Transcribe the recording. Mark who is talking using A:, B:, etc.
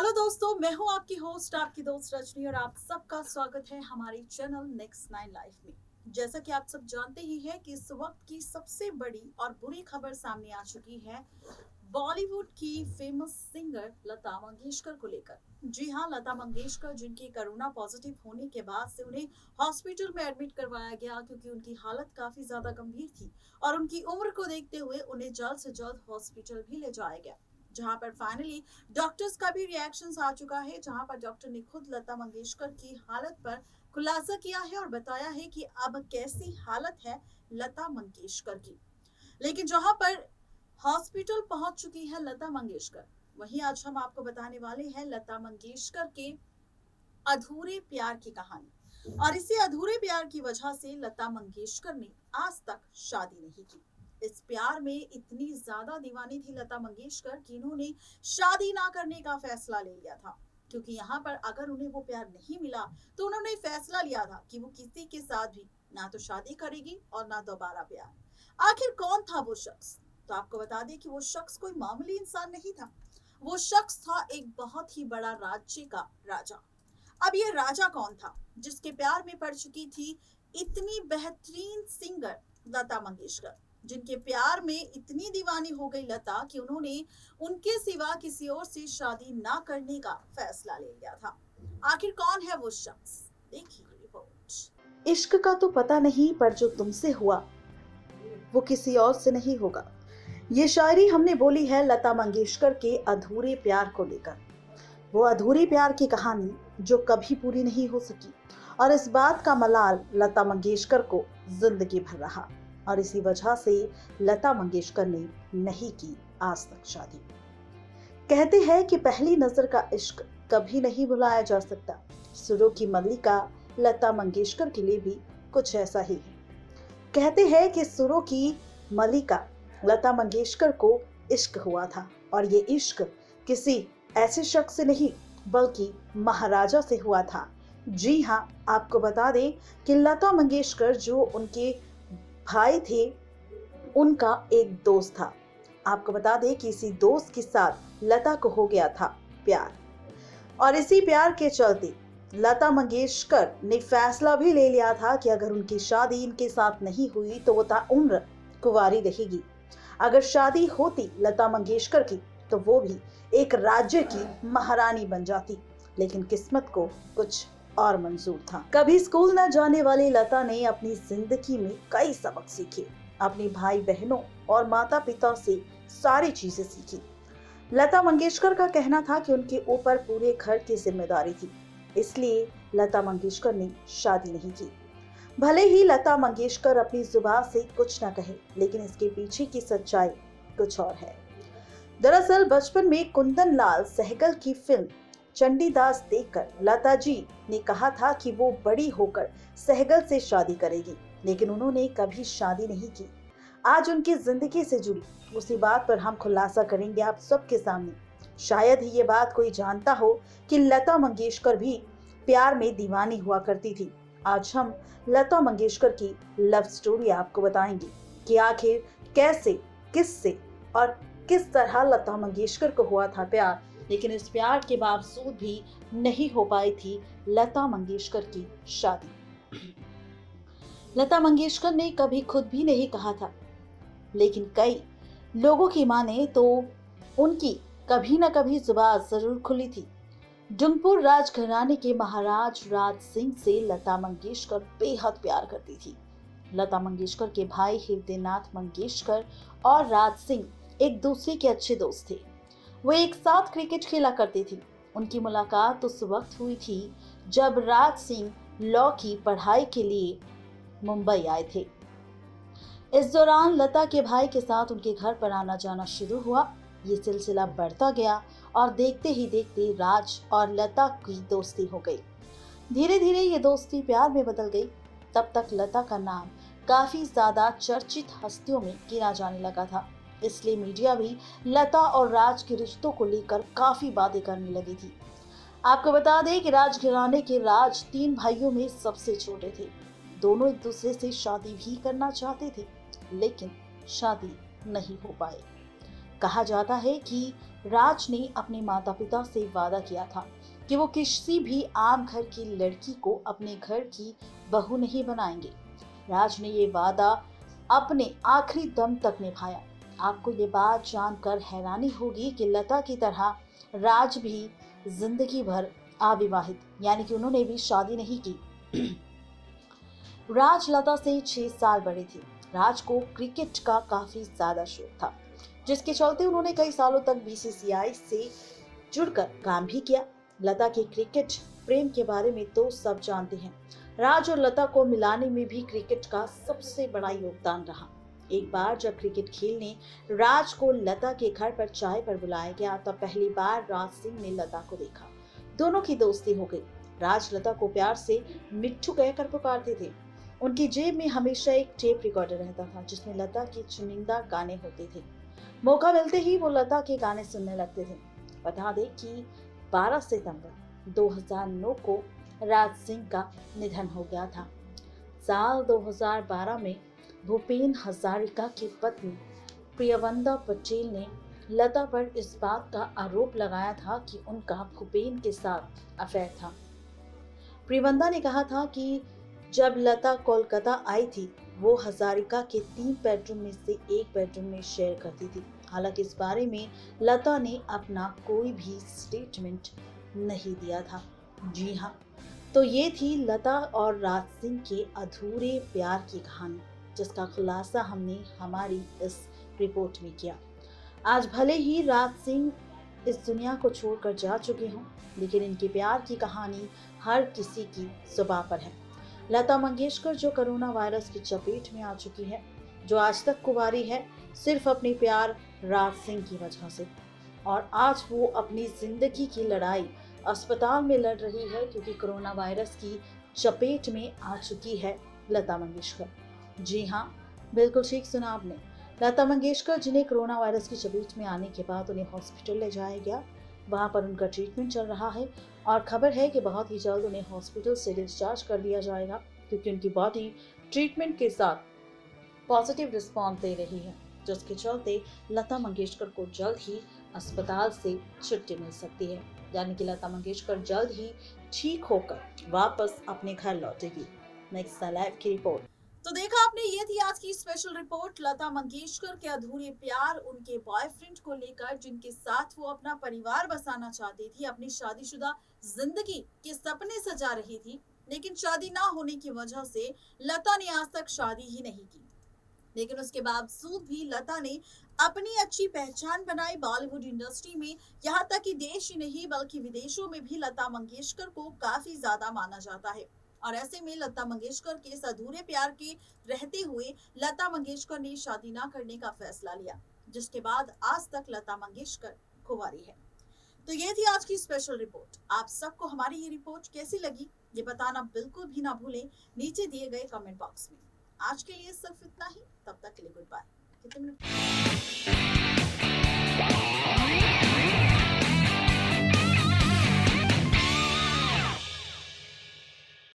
A: Hello दोस्तों, मैं हूं आपकी होस्ट, आपकी दोस्त रजनी और आप सबका स्वागत है हमारे चैनल नेक्स्ट नाइन लाइफ में। जैसा कि आप सब जानते ही हैं कि इस वक्त की सबसे बड़ी और बुरी खबर सामने आ चुकी है बॉलीवुड की फेमस सिंगर लता मंगेशकर को लेकर। जी हाँ, लता मंगेशकर जिनकी कोरोना पॉजिटिव होने के बाद से उन्हें हॉस्पिटल में एडमिट करवाया गया क्योंकि उनकी हालत काफी ज्यादा गंभीर थी और उनकी उम्र को देखते हुए उन्हें जल्द से जल्द हॉस्पिटल भी ले जाया गया, जहां पर फाइनली डॉक्टर्स का भी रिएक्शन आ चुका है। जहां पर डॉक्टर ने खुद लता मंगेशकर की हालत पर खुलासा किया है और बताया है कि अब कैसी हालत है लता मंगेशकर की। लेकिन जहां पर हॉस्पिटल पहुंच चुकी है लता मंगेशकर, वहीं आज हम आपको बताने वाले हैं लता मंगेशकर के अधूरे प्यार की कहानी। और इसी अधूरे प्यार की वजह से लता मंगेशकर ने आज तक शादी नहीं की। इस प्यार में इतनी ज्यादा दीवानी थी लता मंगेशकर कि इन्होंने शादी ना करने का फैसला ले लिया था, क्योंकि यहाँ पर अगर उन्हें वो प्यार नहीं मिला तो उन्होंने फैसला लिया था कि वो किसी के साथ भी ना तो शादी करेगी और ना दोबारा प्यार। आखिर कौन था वो शख्स? तो आपको बता दें कि वो शख्स कोई मामूली इंसान नहीं था। वो शख्स था एक बहुत ही बड़ा राज्य का राजा। अब ये राजा कौन था जिसके प्यार में पड़ चुकी थी इतनी बेहतरीन सिंगर लता मंगेशकर, जिनके प्यार में इतनी दीवानी हो गई लता कि उन्होंने उनके सिवा किसी और से शादी ना करने का फैसला ले लिया था। आखिर कौन है वो शख्स? देखिए रिपोर्ट।
B: इश्क का तो पता नहीं, पर जो तुमसे हुआ वो किसी और से नहीं होगा। ये शायरी हमने बोली है लता मंगेशकर के अधूरे प्यार को लेकर। वो अधूरी प्यार की कहानी जो कभी पूरी नहीं हो सकी, और इस बात का मलाल लता मंगेशकर को जिंदगी भर रहा। और इसी वजह से लता मंगेशकर ने नहीं की आज तक शादी। कहते हैं कि पहली नजर का इश्क कभी नहीं भुलाया जा सकता। सुरों की मल्लिका लता मंगेशकर के लिए भी कुछ ऐसा ही है। कहते हैं कि सुरों की मल्लिका लता मंगेशकर को इश्क हुआ था, और ये इश्क किसी ऐसे शख्स से नहीं बल्कि महाराजा से हुआ था। जी हाँ, आपको बता दें कि लता मंगेशकर जो उनके भाई थे, उनका एक दोस्त था। आपको बता दें कि इसी दोस्त के साथ लता को हो गया था प्यार, और इसी प्यार के चलते लता मंगेशकर ने फैसला भी ले लिया था कि अगर उनकी शादी इनके साथ नहीं हुई तो वो ताउम्र कुंवारी रहेगी। अगर शादी होती लता मंगेशकर की तो वो भी एक राज्य की महारानी बन जाती। लेकिन किस्मत को कुछ और मंजूर था। कभी स्कूल न जाने वाली लता ने अपनी जिंदगी में कई सबक सीखे। अपने भाई बहनों और माता पिता से सारी चीजें सीखी। लता मंगेशकर का कहना था कि उनके ऊपर पूरे घर की जिम्मेदारी थी, इसलिए लता मंगेशकर ने शादी नहीं की। भले ही लता मंगेशकर अपनी जुबान से कुछ न कहे, लेकिन इसके पीछे की सच्चाई कुछ और है। दरअसल बचपन में कुंदन लाल सहगल की फिल्म चंडीदास देखकर लता जी ने कहा था कि वो बड़ी होकर सहगल से शादी करेगी, लेकिन उन्होंने कभी शादी नहीं की। आज उनकी जिंदगी से जुड़ी उसी बात पर हम खुलासा करेंगे आप सबके सामने। शायद ही ये बात कोई जानता हो कि लता मंगेशकर भी प्यार में दीवानी हुआ करती थी। आज हम लता मंगेशकर की लव स्टोरी आपको बताएंगे कि आखिर कैसे, किससे और किस तरह लता मंगेशकर को हुआ था प्यार, लेकिन इस प्यार के बावजूद भी नहीं हो पाई थी लता मंगेशकर की शादी। लता मंगेशकर ने कभी खुद भी नहीं कहा था, लेकिन कई लोगों की माने तो उनकी कभी न कभी जुबान जरूर खुली थी। डुंगपुर राजघराने के महाराज राज सिंह से लता मंगेशकर बेहद प्यार करती थी। लता मंगेशकर के भाई हृदयनाथ मंगेशकर और राज सिंह एक दूसरे के अच्छे दोस्त थे। वो एक साथ क्रिकेट खेला करते थे। उनकी मुलाकात उस वक्त हुई थी जब राज सिंह लॉ की पढ़ाई के लिए मुंबई आए थे। इस दौरान लता के भाई के साथ उनके घर पर आना जाना शुरू हुआ। ये सिलसिला बढ़ता गया और देखते ही देखते राज और लता की दोस्ती हो गई। धीरे धीरे ये दोस्ती प्यार में बदल गई। तब तक लता का नाम काफी ज्यादा चर्चित हस्तियों में गिना जाने लगा था, इसलिए मीडिया भी लता और राज के रिश्तों को लेकर काफी बातें करने लगी थी। आपको बता दें कि राजघराने के राज 3 भाइयों में सबसे छोटे थे। दोनों एक दूसरे से शादी भी करना चाहते थे, लेकिन शादी नहीं हो पाए। कहा जाता है कि राज ने अपने माता पिता से वादा किया था कि वो किसी भी आम घर की लड़की को अपने घर की बहू नहीं बनाएंगे। राज ने ये वादा अपने आखिरी दम तक निभाया। आपको ये बात जानकर हैरानी होगी कि लता की तरह राज भी जिंदगी भर अविवाहित, यानी कि उन्होंने भी शादी नहीं की। राज लता से 6 साल बड़े थे। राज को क्रिकेट का काफी ज्यादा शौक था, जिसके चलते उन्होंने कई सालों तक बीसीसीआई से जुड़कर काम भी किया। लता के क्रिकेट प्रेम के बारे में तो सब जानते हैं। राज और लता को मिलाने में भी क्रिकेट का सबसे बड़ा योगदान रहा। एक बार जब क्रिकेट खेलने राज को लता के घर पर चाय पर बुलाया गया, तब पहली बार राज सिंह ने लता को देखा। दोनों की दोस्ती हो गई। राज लता को प्यार से मिट्ठू कहकर पुकारते थे। उनकी जेब में हमेशा एक टेप रिकॉर्डर रहता था, जिसमें लता के चुनिंदा गाने होते थे। मौका मिलते ही वो लता के गाने सुनने लगते थे। बता दें कि 12 सितंबर 2009 को राज सिंह का निधन हो गया था। साल 2012 में भूपेन हजारिका की पत्नी प्रियवंदा पटेल ने लता पर इस बात का आरोप लगाया था कि उनका भूपेन के साथ अफेयर था। प्रियवंदा ने कहा था कि जब लता कोलकाता आई थी, वो हजारिका के 3 बेडरूम में से एक बेडरूम में शेयर करती थी। हालांकि इस बारे में लता ने अपना कोई भी स्टेटमेंट नहीं दिया था। जी हाँ, तो ये थी लता और राज सिंह के अधूरे प्यार की कहानी, जिसका खुलासा हमने हमारी इस रिपोर्ट में किया। आज भले ही राज सिंह इस दुनिया को छोड़कर जा चुके हों, लेकिन इनके प्यार की कहानी हर किसी की जुबान पर है। लता मंगेशकर जो कोरोना वायरस की चपेट में आ चुकी है, जो आज तक कुंवारी है, सिर्फ अपने प्यार राज सिंह की वजह से। और आज वो अपनी जिंदगी की लड़ाई अस्पताल में लड़ रही है, क्योंकि कोरोना वायरस की चपेट में आ चुकी है लता मंगेशकर। जी हाँ, बिल्कुल ठीक सुना आपने। लता मंगेशकर, जिन्हें कोरोना वायरस की चपेट में आने के बाद उन्हें हॉस्पिटल ले जाया गया, वहां पर उनका ट्रीटमेंट चल रहा है और खबर है कि बहुत ही जल्द उन्हें हॉस्पिटल से डिस्चार्ज कर दिया जाएगा, क्योंकि उनकी बॉडी ट्रीटमेंट के साथ पॉजिटिव रिस्पॉन्स दे रही है, जिसके चलते लता मंगेशकर को जल्द ही अस्पताल से छुट्टी मिल सकती है। यानी कि लता मंगेशकर जल्द ही ठीक होकर वापस अपने घर लौटेगी। नेक्स्ट लाइव की रिपोर्ट।
A: तो देखा आपने, ये थी आज की स्पेशल रिपोर्ट लता मंगेशकर के अधूरे प्यार, उनके बॉयफ्रेंड को लेकर, जिनके साथ वो अपना परिवार बसाना चाहती थी, अपनी शादीशुदा जिंदगी के सपने सजा रही थी। लेकिन शादी ना होने की वजह से लता ने आज तक शादी ही नहीं की। लेकिन उसके बावजूद भी लता ने अपनी अच्छी पहचान बनाई बॉलीवुड इंडस्ट्री में। यहाँ तक कि देश ही नहीं बल्कि विदेशों में भी लता मंगेशकर को काफी ज्यादा माना जाता है। और ऐसे में लता मंगेशकर के इस अधूरे प्यार के रहते हुए लता मंगेशकर ने शादी ना करने का फैसला लिया, जिसके बाद आज तक लता मंगेशकर कुंवारी है। तो ये थी आज की स्पेशल रिपोर्ट। आप सबको हमारी ये रिपोर्ट कैसी लगी, ये बताना बिल्कुल भी ना भूलें नीचे दिए गए कमेंट बॉक्स में। आज के लिए सिर्फ इतना ही, तब तक के लिए गुड बाय। कितने मिनट